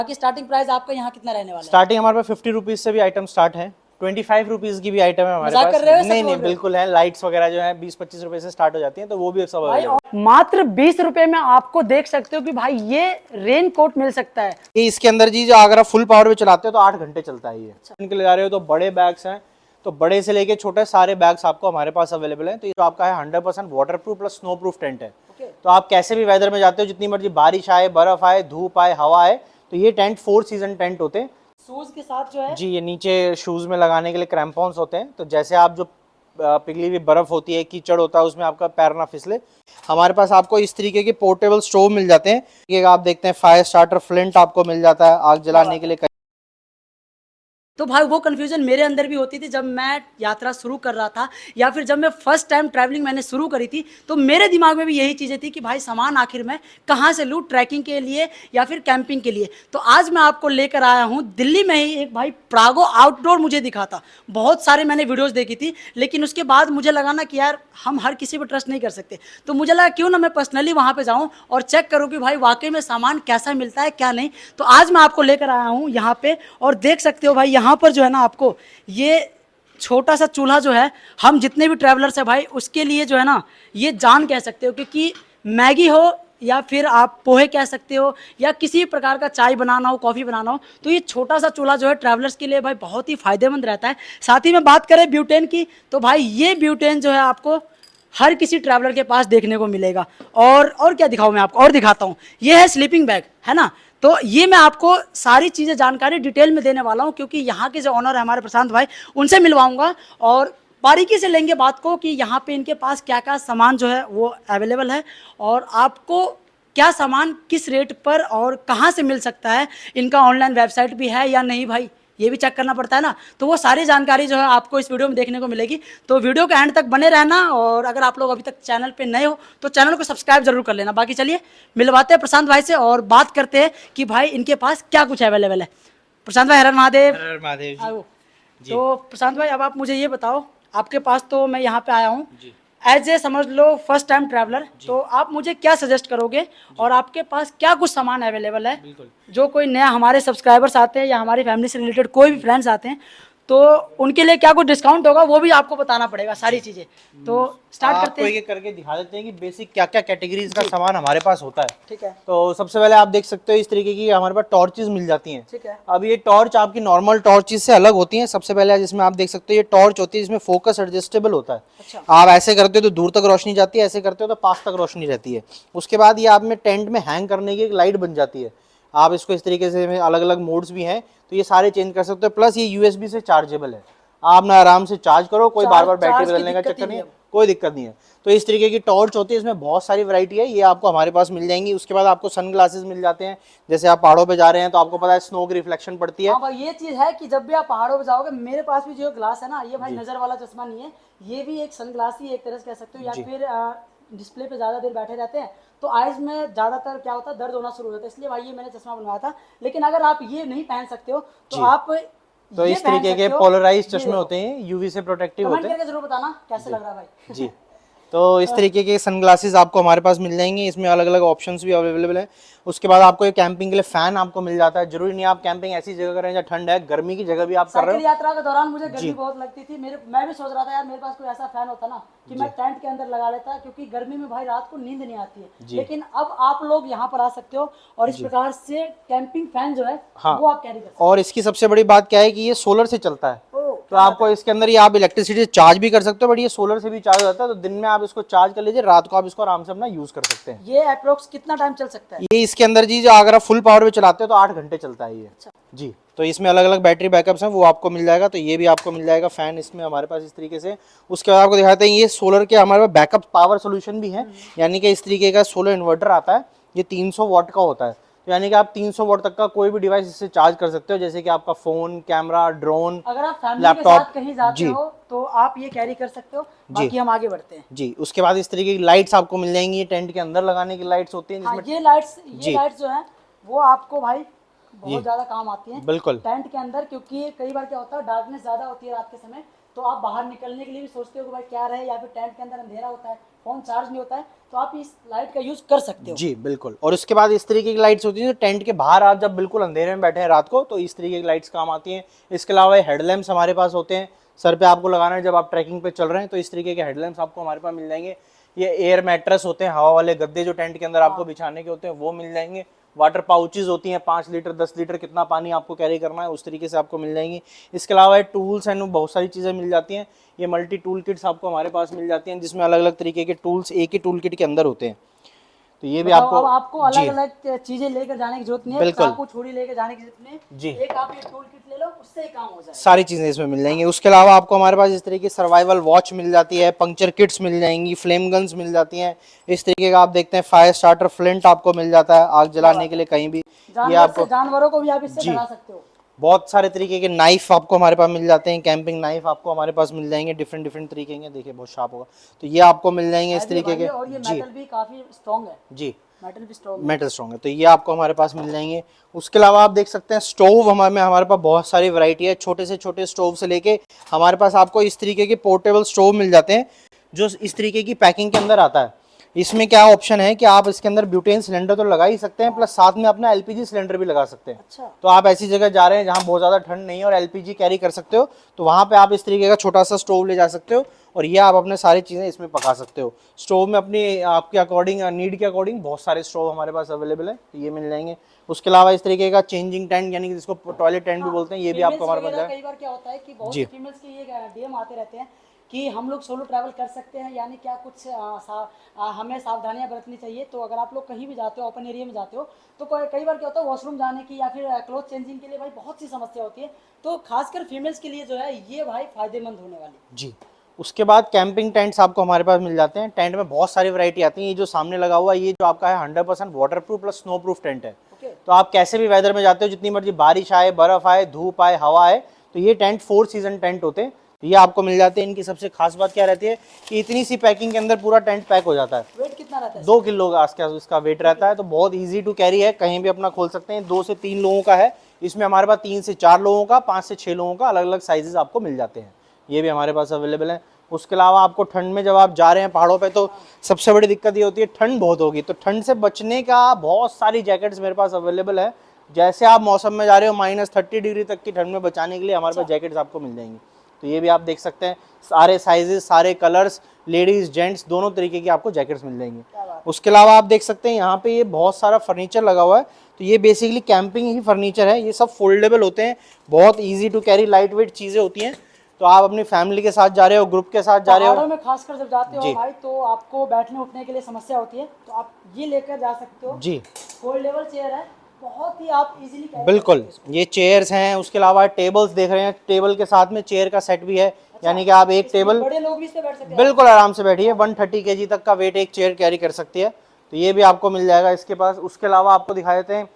बाकी starting price आपका यहाँ कितना रहने वाला है? स्टार्टिंग हमारे पास 50 रुपीज से भी आइटम स्टार्ट है, 25 रुपीज की भी आइटम है हमारे मजाक पास। कर रहे हो, सच नहीं बोल नहीं रहे हो? बिल्कुल है, लाइट्स वगैरह जो है 20-25 रुपए से स्टार्ट हो जाती हैं, तो वो भी सब भाई अवेलेबल और मात्र 20 रुपए में आपको देख सकते हो कि भाई ये रेन कोट मिल सकता है। है। इसके अंदर जी जो अगर आप फुल पावर पे चलाते हो तो 8 घंटे चलता है ये। इनके ले जा रहे हो तो बड़े बैग्स हैं, तो बड़े से लेके छोटे सारे बैग्स आपको हमारे पास अवेलेबल हैं। तो ये जो आपका है 100% waterproof plus snow proof tent है। तो आप कैसे भी वेदर में जाते हो, जितनी मर्जी बारिश आए, बर्फ आए, धूप आए, हवा आए, तो ये टेंट 4 सीजन टेंट होते हैं। शूज के साथ जो है जी, ये नीचे शूज में लगाने के लिए क्रैम्पॉन्स होते हैं, तो जैसे आप जो पिघली हुई बर्फ होती है, कीचड़ होता है, उसमें आपका पैर ना फिसले। हमारे पास आपको इस तरीके के पोर्टेबल स्टोव मिल जाते हैं। ये आप देखते हैं फायर स्टार्टर फ्लिंट आपको मिल जाता है आग जलाने के लिए। तो भाई वो कन्फ्यूजन मेरे अंदर भी होती थी जब मैं यात्रा शुरू कर रहा था, या फिर जब मैं फर्स्ट टाइम ट्रैवलिंग मैंने शुरू करी थी, तो मेरे दिमाग में भी यही चीज़ें थी कि भाई सामान आखिर मैं कहाँ से लूँ ट्रैकिंग के लिए या फिर कैंपिंग के लिए। तो आज मैं आपको लेकर आया हूँ दिल्ली में ही एक भाई प्रागो आउटडोर मुझे दिखा था। बहुत सारे मैंने वीडियोज़ देखी थी, लेकिन उसके बाद मुझे लगा ना कि यार हम हर किसी पर ट्रस्ट नहीं कर सकते। तो मुझे लगा क्यों ना मैं पर्सनली वहाँ पर जाऊँ और चेक करूँ कि भाई वाकई में सामान कैसा मिलता है क्या नहीं। तो आज मैं आपको लेकर आया हूँ यहाँ पे, और देख सकते हो भाई यहाँ पर जो है ना आपको ये छोटा सा चूल्हा जो है, हम जितने भी ट्रैवलर्स है भाई उसके लिए जो है ना ये जान कह सकते हो, क्योंकि मैगी हो या फिर आप पोहे कह सकते हो या किसी भी प्रकार का चाय बनाना हो, कॉफ़ी बनाना हो, तो ये छोटा सा चूल्हा जो है ट्रैवलर्स के लिए भाई बहुत ही फायदेमंद रहता है। साथ ही में बात करें ब्यूटेन की, तो भाई ये ब्यूटेन जो है आपको हर किसी ट्रैवलर के पास देखने को मिलेगा। और क्या दिखाऊं मैं आपको, और दिखाता हूँ, ये है स्लीपिंग बैग, है ना। तो ये मैं आपको सारी चीज़ें जानकारी डिटेल में देने वाला हूँ, क्योंकि यहाँ के जो ऑनर है हमारे प्रशांत भाई, उनसे मिलवाऊंगा और बारीकी से लेंगे बात को कि यहाँ पे इनके पास क्या क्या सामान जो है वो अवेलेबल है, और आपको क्या सामान किस रेट पर और कहाँ से मिल सकता है, इनका ऑनलाइन वेबसाइट भी है या नहीं भाई ये भी चेक करना पड़ता है ना। तो वो सारी जानकारी जो है आपको इस वीडियो में देखने को मिलेगी। तो वीडियो के एंड तक बने रहना, और अगर आप लोग अभी तक चैनल पे नए हो तो चैनल को सब्सक्राइब जरूर कर लेना। बाकी चलिए मिलवाते हैं प्रशांत भाई से और बात करते हैं कि भाई इनके पास क्या कुछ अवेलेबल है। प्रशांत भाई, हर हर महादेव। हर हर महादेव जी। आओ। तो प्रशांत भाई अब आप मुझे ये बताओ, आपके पास तो मैं यहाँ पे आया हूँ एज ए समझ लो फर्स्ट टाइम ट्रैवलर, तो आप मुझे क्या सजेस्ट करोगे और आपके पास क्या कुछ सामान अवेलेबल है। बिल्कुल। जो कोई नया हमारे सब्सक्राइबर्स आते हैं या हमारी फैमिली से रिलेटेड कोई भी फ्रेंड्स आते हैं, तो उनके लिए क्या कुछ डिस्काउंट होगा वो भी आपको बताना पड़ेगा सारी चीज़ें। तो स्टार्ट करते आपको हैं। एक करके दिखा देते हैं कि बेसिक क्या क्या कैटेगरीज का सामान हमारे पास होता है। ठीक है। तो सबसे पहले आप देख सकते हो इस तरीके की हमारे पास टॉर्चेस मिल जाती हैं। ठीक है। अब ये टॉर्च आपकी नॉर्मल टॉर्चेस से अलग होती हैं। सबसे पहले जिसमें आप देख सकते हो ये टॉर्च होती है, इसमें फोकस एडजस्टेबल होता है। अच्छा। आप ऐसे करते हो तो दूर तक रोशनी जाती है, ऐसे करते हो तो पास तक रोशनी रहती है। उसके बाद ये आप में टेंट में हैंग करने की एक लाइट बन जाती है। आप इसको इस तरीके से अलग अलग मोड्स भी हैं, तो ये सारे चेंज कर सकते हो। प्लस ये यूएसबी से चार्जेबल है, आप ना आराम से चार्ज करो, कोई बार बार बैटरी बदलने का चक्कर नहीं है, कोई दिक्कत नहीं है। तो इस तरीके की टॉर्च होती है, इसमें बहुत सारी वैरायटी है, ये आपको हमारे पास मिल जाएंगी। उसके बाद आपको सन ग्लासेस मिल जाते हैं, जैसे आप पहाड़ों पे जा रहे हैं तो आपको पता है स्नो की रिफ्लेक्शन पड़ती है। हाँ भाई ये चीज़ है कि जब भी आप पहाड़ों पे जाओगे, मेरे पास भी जो ग्लास है ना, ये भाई नज़र वाला चश्मा नहीं है, ये भी एक सन ग्लास ही एक तरह से कह सकते हो, या फिर डिस्प्ले पे ज़्यादा देर बैठे रहते हैं तो आइज में ज़्यादातर क्या होता है, दर्द होना शुरू हो जाता है, इसलिए भाई ये मैंने चश्मा बनवाया था। लेकिन अगर आप ये नहीं पहन सकते हो तो आप तो इस तरीके के पोलराइज चश्मे होते हैं, यूवी से प्रोटेक्टिव होते हैं। कमेंट करके जरूर बताना कैसे लग रहा है भाई। जी, तो इस तरीके के सनग्लासेस आपको हमारे पास मिल जाएंगे, इसमें अलग अलग ऑप्शंस भी अवेलेबल है। उसके बाद आपको एक कैंपिंग के लिए फैन आपको मिल जाता है। जरूरी नहीं आप कैंपिंग ऐसी जगह करें जहाँ ठंड है, गर्मी की जगह भी आप कर रहे हो। यात्रा के दौरान मुझे गर्मी बहुत लगती थी, मैं भी सोच रहा था यार मेरे पास कोई ऐसा फैन होता ना कि मैं टेंट के अंदर लगा लेता, क्योंकि गर्मी में भाई रात को नींद नहीं आती है। लेकिन अब आप लोग यहाँ पर आ सकते हो और इस प्रकार से कैंपिंग फैन जो है वो आप कैरी कर सकते हो। और इसकी सबसे बड़ी बात क्या है कि ये सोलर से चलता है, तो आपको इसके अंदर ये आप इलेक्ट्रिसिटी चार्ज भी कर सकते हो, बट ये सोलर से भी चार्ज होता है। तो दिन में आप इसको चार्ज कर लीजिए, रात को आप इसको आराम से अपना यूज कर सकते हैं। ये अप्रोक्स कितना टाइम चल सकता है? ये इसके अंदर जी जो अगर आप फुल पावर पे चलाते हो तो 8 घंटे चलता है ये। अच्छा। जी, तो इसमें अलग अलग बैटरी बैकअप्स हैं, वो आपको मिल जाएगा। तो ये भी आपको मिल जाएगा फैन इसमें हमारे पास इस तरीके से। उसके बाद आपको दिखाते हैं ये सोलर के हमारे पास बैकअप पावर सोल्यूशन भी है, यानी कि इस तरीके का सोलर इन्वर्टर आता है। ये 300 वाट का होता है, तो यानी कि आप 300 वाट तक का कोई भी डिवाइस इससे चार्ज कर सकते हो, जैसे कि आपका फोन, कैमरा, ड्रोन, अगर आप फैमिली के साथ कहीं जाते हो तो आप ये कैरी कर सकते हो। बाकी हम आगे बढ़ते हैं। जी, उसके बाद इस तरीके की लाइट्स आपको मिल जाएंगी, टेंट के अंदर लगाने की लाइट्स होती हैं जिसमें ये लाइट्स जो है वो आपको भाई बहुत ज्यादा काम आती हैं बिल्कुल टेंट के अंदर, क्योंकि कई बार क्या होता है डार्कनेस ज्यादा होती है रात के समय, तो आप बाहर निकलने के लिए भी सोचते हो कि भाई क्या रहे, या फिर टेंट के अंदर अंधेरा होता है फ़ोन चार्ज नहीं होता है, तो आप इस लाइट का यूज़ कर सकते हो। जी बिल्कुल। और उसके बाद इस तरीके की लाइट्स होती हैं जो टेंट के बाहर आप जब बिल्कुल अंधेरे में बैठे हैं रात को, तो इस तरीके की लाइट्स काम आती हैं। इसके अलावा हेडलैम्प्स हमारे पास होते हैं, सर पे आपको लगाना है जब आप ट्रैकिंग पे चल रहे हैं, तो इस तरीके के हेडलैम्प्स आपको हमारे पास मिल जाएंगे। ये एयर मैट्रेस होते हैं, हवा वाले गद्दे जो टेंट के अंदर आपको बिछाने के होते हैं, वो मिल जाएंगे। वाटर पाउचेज होती हैं, 5 लीटर 10 लीटर कितना पानी आपको कैरी करना है उस तरीके से आपको मिल जाएंगी। इसके अलावा टूल्स एंड बहुत सारी चीज़ें मिल जाती हैं। ये मल्टी टूल किट्स आपको हमारे पास मिल जाती हैं, जिसमें अलग अलग तरीके के टूल्स एक ही टूल किट के अंदर होते हैं। तो ये भी अब आपको जी अलग अलग चीजें लेकर जाने की जरूरत नहीं है, बिल्कुल चाकू छुरी लेकर जाने की जरूरत नहीं है। जी, एक आप ये टूल किट ले लो, उससे ही काम हो जाएगा। सारी चीज़ें इसमें मिल जाएंगी। उसके अलावा आपको हमारे पास इस तरीके की सर्वाइवल वॉच मिल जाती है, पंक्चर किट्स मिल जाएंगी, फ्लेम गन्स मिल जाती हैं। इस तरीके का आप देखते हैं फायर स्टार्टर फ्लिंट आपको मिल जाता है आग जलाने के लिए कहीं भी। ये आपको जानवरों को भी आप इससे जी डरा सकते हो। बहुत सारे तरीके के नाइफ आपको हमारे पास मिल जाते हैं, कैंपिंग नाइफ आपको हमारे पास मिल जाएंगे, डिफरेंट डिफरेंट तरीके के। देखिए बहुत शार्प होगा, तो ये आपको मिल जाएंगे इस तरीके के। और ये जी मेटल भी काफी स्ट्रॉन्ग है। जी मेटल भी स्ट्रॉन्ग है। मेटल स्ट्रॉन्ग है, तो ये आपको हमारे पास मिल जाएंगे। उसके अलावा आप देख सकते हैं स्टोव हमारे पास बहुत सारी वैरायटी है, छोटे से छोटे स्टोव से लेके हमारे पास आपको इस तरीके के पोर्टेबल स्टोव मिल जाते हैं, जो इस तरीके की पैकिंग के अंदर आता है। इसमें क्या ऑप्शन है कि आप इसके अंदर ब्यूटेन सिलेंडर तो लगा ही सकते हैं, प्लस साथ में अपना एलपीजी सिलेंडर भी लगा सकते हैं। अच्छा। तो आप ऐसी जगह जा रहे हैं जहाँ बहुत ज़्यादा ठंड नहीं है और एलपीजी कैरी कर सकते हो, तो वहाँ पे आप इस तरीके का छोटा सा स्टोव ले जा सकते हो और ये आप अपने सारी चीज़ें इसमें पका सकते हो। स्टोव में अपनी आपके अकॉर्डिंग नीड के अकॉर्डिंग बहुत सारे स्टोव हमारे पास अवेलेबल है, तो ये मिल जाएंगे। उसके अलावा इस तरीके का चेंजिंग टेंट, यानी कि जिसको टॉयलेट टेंट भी बोलते हैं, ये भी आपको हमारे पास जाएगा। कई बार क्या होता है कि बहुत जी सी फीमेल्स के ये डीएम आते रहते हैं कि हम लोग सोलो ट्रैवल कर सकते हैं, यानी क्या कुछ हमें सावधानियां बरतनी चाहिए। तो अगर आप लोग कहीं भी जाते हो, ओपन एरिया में जाते हो, तो कई बार क्या होता है वॉशरूम जाने की या फिर क्लोथ चेंजिंग के लिए भाई बहुत सी समस्या होती है। तो खासकर फीमेल्स के लिए जो है ये भाई फायदेमंद होने वाली। जी। उसके बाद कैंपिंग टेंट्स आपको हमारे पास मिल जाते हैं। टेंट में बहुत सारी वैरायटी आती है। ये जो सामने लगा हुआ है, ये जो आपका है 100% water proof plus snow proof tent है। तो आप कैसे भी वेदर में जाते हो, जितनी मर्जी बारिश आए, बर्फ आए, धूप आए, हवा आए, तो ये टेंट 4 सीजन टेंट होते हैं, तो ये आपको मिल जाते हैं। इनकी सबसे खास बात क्या रहती है कि इतनी सी पैकिंग के अंदर पूरा टेंट पैक हो जाता है। वेट कितना रहता है? 2 किलो का आसपास इसका वेट रहता है, तो बहुत ईजी टू कैरी है, कहीं भी अपना खोल सकते हैं। 2 से 3 लोगों का है इसमें, हमारे पास 3 से 4 लोगों का, 5 से 6 लोगों का, अलग अलग साइजेस आपको मिल जाते हैं, ये भी हमारे पास अवेलेबल है। उसके अलावा आपको ठंड में जब आप जा रहे हैं पहाड़ों पे, तो सबसे बड़ी दिक्कत ये होती है ठंड बहुत होगी, तो ठंड से बचने का बहुत सारी जैकेट्स मेरे पास अवेलेबल है। जैसे आप मौसम में जा रहे हो, -30 डिग्री तक की ठंड में बचाने के लिए हमारे पास जैकेट्स आपको मिल जाएंगी, तो ये भी आप देख सकते हैं। सारे साइजेस, सारे कलर्स, लेडीज जेंट्स दोनों तरीके की आपको जैकेट्स मिल जाएंगी। उसके अलावा आप देख सकते हैं यहाँ पे ये बहुत सारा फर्नीचर लगा हुआ है, तो ये बेसिकली कैंपिंग ही फर्नीचर है। ये सब फोल्डेबल होते हैं, बहुत easy to carry, lightweight चीज़ें होती हैं। तो आप अपनी फैमिली के साथ जा रहे हो, ग्रुप के साथ जा रहे हो, पहाड़ों में खासकर जब जाते हो भाई, तो आपको बैठने उठने के लिए समस्या होती है, तो आप ये लेकर जा सकते हो। जी फोल्डेबल चेयर है, बहुत ही आप इजीली बिल्कुल। ये चेयर्स हैं, उसके अलावा टेबल्स देख रहे हैं, टेबल के साथ में चेयर का सेट भी है। यानी कि आप एक टेबल, बड़े लोग भी इस पे बैठ सकते हैं। बिल्कुल आराम से बैठिए, 130 kg तक का वेट एक चेयर कैरी कर सकती है, तो ये भी आपको मिल जाएगा इसके पास। उसके अलावा आपको दिखा देते हैं,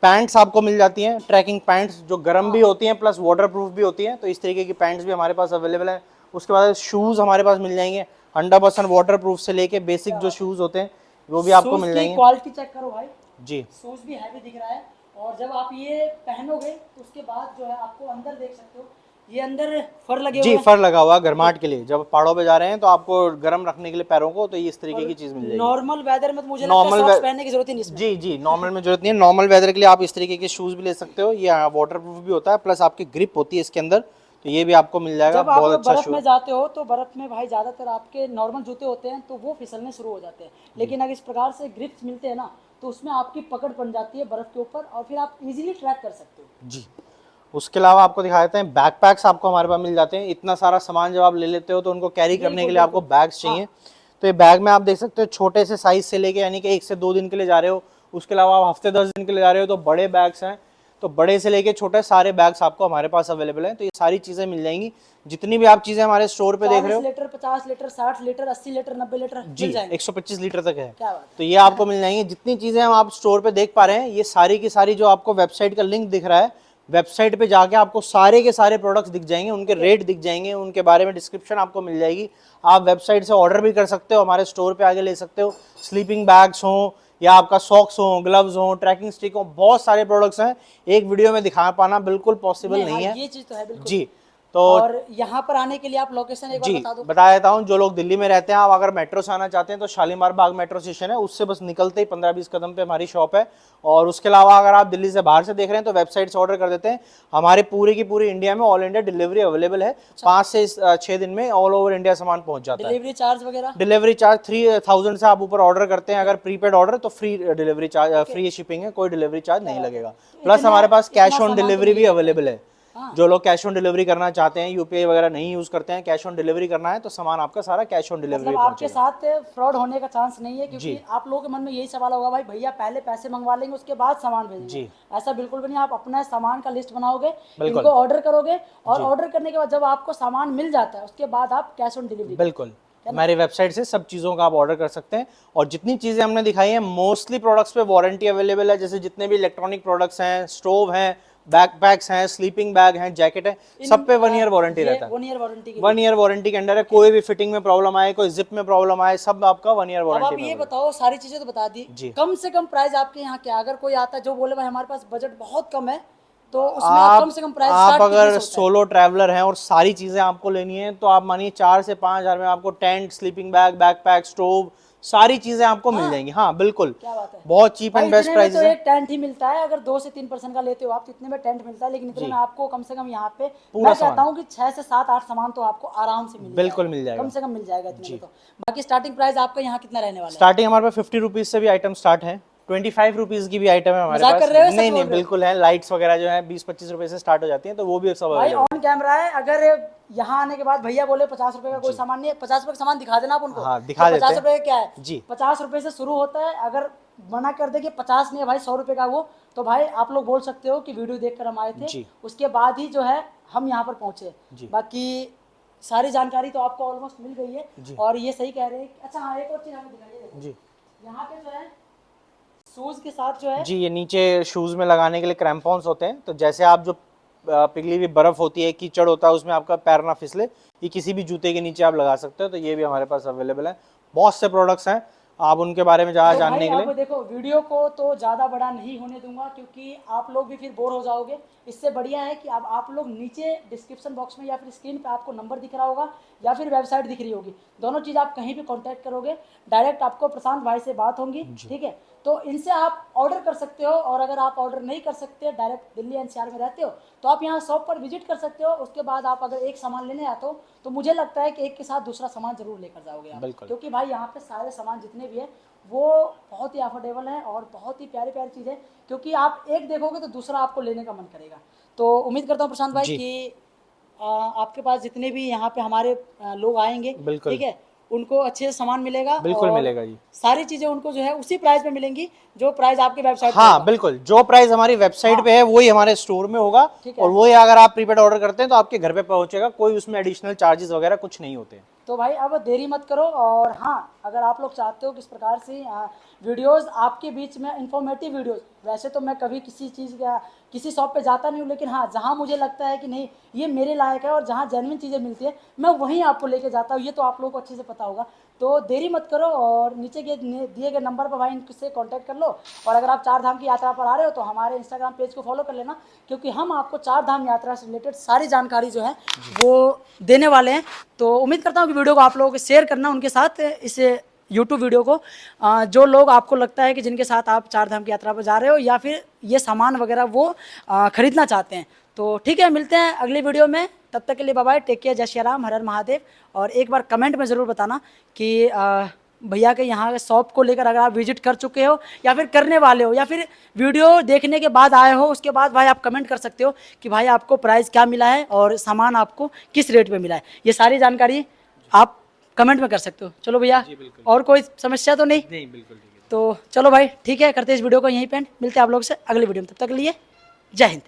पैंट्स आपको मिल जाती हैं, ट्रैकिंग पैंट्स जो गर्म भी होती हैं प्लस वाटर प्रूफ भी होती हैं, तो इस तरीके की पैंट्स भी हमारे पास अवेलेबल है। उसके बाद शूज़ हमारे पास मिल जाएंगे, 100% वाटर प्रूफ से लेके बेसिक जो शूज़ होते हैं वो भी आपको मिल जाएंगे। क्वालिटी चेक करो भाई, जी शूज भी हैवी दिख रहा है, और जब आप ये पहनोगे तो उसके बाद जो है आपको अंदर देख सकते हो, ये अंदर फर लगे हुए जी हैं। फर लगा हुआ गर्माहट के लिए, जब पहाड़ों पे जा रहे हैं तो आपको गर्म रखने के लिए पैरों को, तो ये इस तरीके की चीज़ मिल जाएगी। नॉर्मल वेदर में तो मुझे लगता है सॉक्स पहनने की जरूरत ही नहीं इसमें। जी जी नॉर्मल में जरूरत नहीं है, नॉर्मल वेदर के लिए आप इस तरीके के शूज़ भी ले सकते हो। ये वाटर प्रूफ भी होता है, प्लस आपकी ग्रिप होती है इसके अंदर, तो ये भी आपको मिल जाएगा। जब आप बहुत अच्छा बर्फ शू में जाते हो तो बर्फ में भाई ज्यादातर आपके नॉर्मल जूते होते हैं, तो वो फिसलने शुरू हो जाते हैं, लेकिन अगर इस प्रकार से ग्रिप्स मिलते हैं ना, तो उसमें आपकी पकड़ बन जाती है बर्फ के ऊपर, और फिर आप इजीली ट्रैक कर सकते हो। जी। उसके अलावा आपको दिखा देते हैं बैकपैक्स आपको हमारे पास मिल जाते हैं। इतना सारा सामान जब आप ले लेते हो तो उनको कैरी करने के लिए आपको बैग्स चाहिए, तो ये बैग में आप देख सकते हो छोटे से साइज से लेके, यानी कि 1 से 2 दिन के लिए जा रहे हो, उसके अलावा आप हफ्ते 10 दिन के लिए जा रहे हो तो बड़े बैग्स हैं, तो बड़े से लेके छोटे सारे बैग्स आपको हमारे पास अवेलेबल हैं। तो ये सारी चीज़ें मिल जाएंगी, जितनी भी आप चीज़ें हमारे स्टोर पे देख रहे हो। 40 litre, 50 litre, 60 litre, 80 litre, 90 litre जी मिल जाएंगे। 125 लीटर तक है, क्या बात है। तो ये आपको मिल जाएंगी। जितनी चीज़ें हम आप स्टोर पे देख पा रहे हैं, ये सारी की सारी जो आपको वेबसाइट का लिंक दिख रहा है, वेबसाइट पे जाके आपको सारे के सारे प्रोडक्ट्स दिख जाएंगे, उनके रेट दिख जाएंगे, उनके बारे में डिस्क्रिप्शन आपको मिल जाएगी। आप वेबसाइट से ऑर्डर भी कर सकते हो, हमारे स्टोर पे आगे ले सकते हो। स्लीपिंग बैग्स हों या आपका सॉक्स हो, ग्लव्स हो, ट्रैकिंग स्टिक हो, बहुत सारे प्रोडक्ट्स हैं, एक वीडियो में दिखा पाना बिल्कुल पॉसिबल नहीं है। ये चीज तो है बिल्कुल। जी, तो और यहाँ पर आने के लिए आप लोकेशन एक बार जी बता दो। बता देता हूँ, जो लोग दिल्ली में रहते हैं, आप अगर मेट्रो से आना चाहते हैं तो शालीमार बाग मेट्रो स्टेशन है, उससे बस निकलते ही 15-20 कदम पे हमारी शॉप है। और उसके अलावा अगर आप दिल्ली से बाहर से देख रहे हैं तो वेबसाइट से ऑर्डर कर देते हैं। हमारे पूरे की पूरी इंडिया में ऑल इंडिया डिलीवरी अवेलेबल है। 5 से 6 दिन में ऑल ओवर इंडिया सामान पहुंच जाता है। डिलीवरी चार्ज वगैरह? डिलीवरी चार्ज 3000 से आप ऊपर ऑर्डर करते हैं, अगर प्रीपेड ऑर्डर तो free delivery charge, free shipping है, कोई डिलीवरी चार्ज नहीं लगेगा। प्लस हमारे पास कैश ऑन डिलीवरी भी अवेलेबल है। जो लोग कैश ऑन डिलीवरी करना चाहते हैं, यूपीआई वगैरह नहीं यूज करते हैं, कैश ऑन डिलीवरी करना है तो सामान आपका सारा कैश ऑन डिलीवरी मतलब आपके साथ फ्रॉड होने का चांस नहीं है, क्योंकि आप लोगों के मन में यही सवाल होगा भाई भैया पहले पैसे मंगवा लेंगे उसके बाद सामान भेजेंगे। ऐसा बिल्कुल भी नहीं। आप अपना सामान का लिस्ट बनाओगे, इनको ऑर्डर करोगे और ऑर्डर करने के बाद जब आपको सामान मिल जाता है उसके बाद आप कैश ऑन डिलीवरी। बिल्कुल, हमारी वेबसाइट से सब चीज़ों का आप ऑर्डर कर सकते हैं। और जितनी चीज़ें हमने दिखाई हैं मोस्टली प्रोडक्ट्स पे वारंटी अवेलेबल है। जैसे जितने भी इलेक्ट्रॉनिक प्रोडक्ट्स हैं, स्टोव हैं, बैकपैक्स हैं, स्लीपिंग बैग हैं, जैकेट है, सब पे 1 ईयर वारंटी रहता है। 1 ईयर वारंटी के 1 ईयर वारंटी के अंडर है। कोई भी फिटिंग में प्रॉब्लम आए, कोई जिप में प्रॉब्लम आए, सब आपका 1 ईयर अब वारंटी आप में। ये बताओ, सारी चीजें तो बता दी, कम से कम प्राइस आपके यहाँ क्या? अगर कोई आता है जो बोले भाई हमारे पास बजट बहुत कम है, तो उसमें आप कम से कम प्राइस आप स्टार्ट कितने अगर से होता है? सोलो ट्रैवलर हैं और सारी चीज़ें आपको लेनी है तो आप मानिए 4 से 5 हज़ार में आपको tent, sleeping bag, backpack, stove, सारी चीज़ें आपको मिल जाएंगी। हाँ बिल्कुल, क्या बात है। बहुत चीप एंड बेस्ट प्राइस तो है। एक टेंट ही मिलता है, अगर 2 से 3% का लेते हो आप तो इतने में टेंट मिलता है, लेकिन इतने में आपको कम से कम यहाँ पे मैं कहता हूँ कि 6 से 7-8 सामान तो आपको आराम से बिल्कुल मिल जाएगा, कम से कम मिल जाएगा इतने में। तो बाकी स्टार्टिंग प्राइस आपका यहाँ कितना रहने वाला है? स्टार्टिंग हमारे पास 50 रुपीज़ से भी आइटम स्टार्ट है। 25 रुपीज़ की भी आइटम है हमारे मजाक पास। कर रहे हो, सच नहीं बोल नहीं रहे हो? बिल्कुल है। लाइट्स वगैरह जो है 20-25 रुपए से स्टार्ट हो जाती हैं, तो वो भी सब भाई अवेलेबल ऑन कैमरा है, अगर यहाँ आने के बाद भैया बोले 50 रुपए का कोई सामान नहीं है, 50 रुपए का सामान दिखा देना आप उनको। हाँ, दिखा देते 50 हैं। रुपए का क्या है जी। 50 रुपए से शुरू होता है। अगर मना कर दे कि 50 नहीं है भाई 100 रुपए का वो, तो भाई आप लोग बोल सकते हो कि वीडियो देखकर हम आए थे, उसके बाद ही जो है हम यहाँ पर पहुंचे। बाकी सारी जानकारी तो आपको ऑलमोस्ट मिल गई है। और ये सही कह रहे हैं। अच्छा हाँ, एक और चीज हमें दिखाइए जी, यहाँ पे जो है शूज के साथ जो है जी, ये नीचे शूज में लगाने के लिए क्रैम्पॉन्स होते हैं। तो जैसे आप जो पिघली हुई बर्फ होती है, कीचड़ होता है, उसमें आपका पैर ना फिसले, ये किसी भी जूते के नीचे आप लगा सकते हो। तो ये भी हमारे पास अवेलेबल है। बहुत से प्रोडक्ट्स हैं, आप उनके बारे में ज़्यादा जानने के लिए। देखो वीडियो को तो ज़्यादा बड़ा नहीं होने दूंगा, क्योंकि आप लोग भी फिर बोर हो जाओगे। इससे बढ़िया है कि अब आप लोग नीचे डिस्क्रिप्शन बॉक्स में या फिर स्क्रीन पे आपको नंबर दिख रहा होगा या फिर वेबसाइट दिख रही होगी, दोनों चीज़ आप कहीं भी कांटेक्ट करोगे, डायरेक्ट आपको प्रशांत भाई से बात होगी। ठीक है, तो इनसे आप ऑर्डर कर सकते हो। और अगर आप ऑर्डर नहीं कर सकते, डायरेक्ट दिल्ली एनसीआर में रहते हो, तो आप यहाँ शॉप पर विजिट कर सकते हो। उसके बाद आप अगर एक सामान लेने आते हो तो मुझे लगता है कि एक के साथ दूसरा सामान जरूर लेकर जाओगे आप, क्योंकि भाई यहाँ पे सारे सामान जितने भी है वो बहुत ही अफोर्डेबल है और बहुत ही प्यारी प्यारी चीज़ है, क्योंकि आप एक देखोगे तो दूसरा आपको लेने का मन करेगा। तो उम्मीद करता हूँ प्रशांत भाई कि आपके पास जितने भी यहाँ पे हमारे लोग आएंगे, ठीक है, उनको अच्छे से सामान मिलेगा। बिल्कुल और मिलेगा जी। सारी चीजें उनको जो है उसी प्राइस में मिलेंगी जो प्राइस आपके वेबसाइट पे हाँ होगा। बिल्कुल, जो प्राइस हमारी वेबसाइट पे है वही हमारे स्टोर में होगा। और वही अगर आप प्रीपेड ऑर्डर करते हैं तो आपके घर पे पहुंचेगा, कोई उसमें एडिशनल चार्जेस वगैरह कुछ नहीं होते। तो भाई अब देरी मत करो। और हाँ, अगर आप लोग चाहते हो किस प्रकार से वीडियोस आपके बीच में इंफॉर्मेटिव वीडियोस, वैसे तो मैं कभी किसी चीज़ का किसी शॉप पे जाता नहीं हूँ, लेकिन हाँ जहाँ मुझे लगता है कि नहीं ये मेरे लायक है और जहाँ जेन्युइन चीज़ें मिलती है मैं वहीं आपको लेके जाता हूँ। ये तो आप लोगों को अच्छे से पता होगा। तो देरी मत करो और नीचे के दिए गए नंबर पर भाई इनसे कांटेक्ट कर लो। और अगर आप 4 धाम की यात्रा पर आ रहे हो तो हमारे इंस्टाग्राम पेज को फॉलो कर लेना, क्योंकि हम आपको 4 धाम यात्रा से रिलेटेड सारी जानकारी जो है वो देने वाले हैं। तो उम्मीद करता हूँ कि वीडियो को आप लोगों को शेयर करना उनके साथ, इस यूट्यूब वीडियो को, जो लोग आपको लगता है कि जिनके साथ आप 4 धाम की यात्रा पर जा रहे हो या फिर ये सामान वगैरह वो खरीदना चाहते हैं। तो ठीक है, मिलते हैं अगली वीडियो में। तब तक के लिए बाय बाय, टेक केयर, जय श्री राम, हर हर महादेव। और एक बार कमेंट में ज़रूर बताना कि भैया के यहाँ के शॉप को लेकर अगर आप विजिट कर चुके हो या फिर करने वाले हो या फिर वीडियो देखने के बाद आए हो, उसके बाद भाई आप कमेंट कर सकते हो कि भाई आपको प्राइस क्या मिला है और सामान आपको किस रेट पे मिला है। ये सारी जानकारी आप कमेंट में कर सकते हो। चलो भैया, और कोई समस्या तो नहीं? नहीं, बिल्कुल ठीक है। तो चलो भाई, ठीक है, करते इस वीडियो को यहीं पे एंड। मिलते हैं आप लोग से अगली वीडियो में, तब तक के लिए जय हिंद।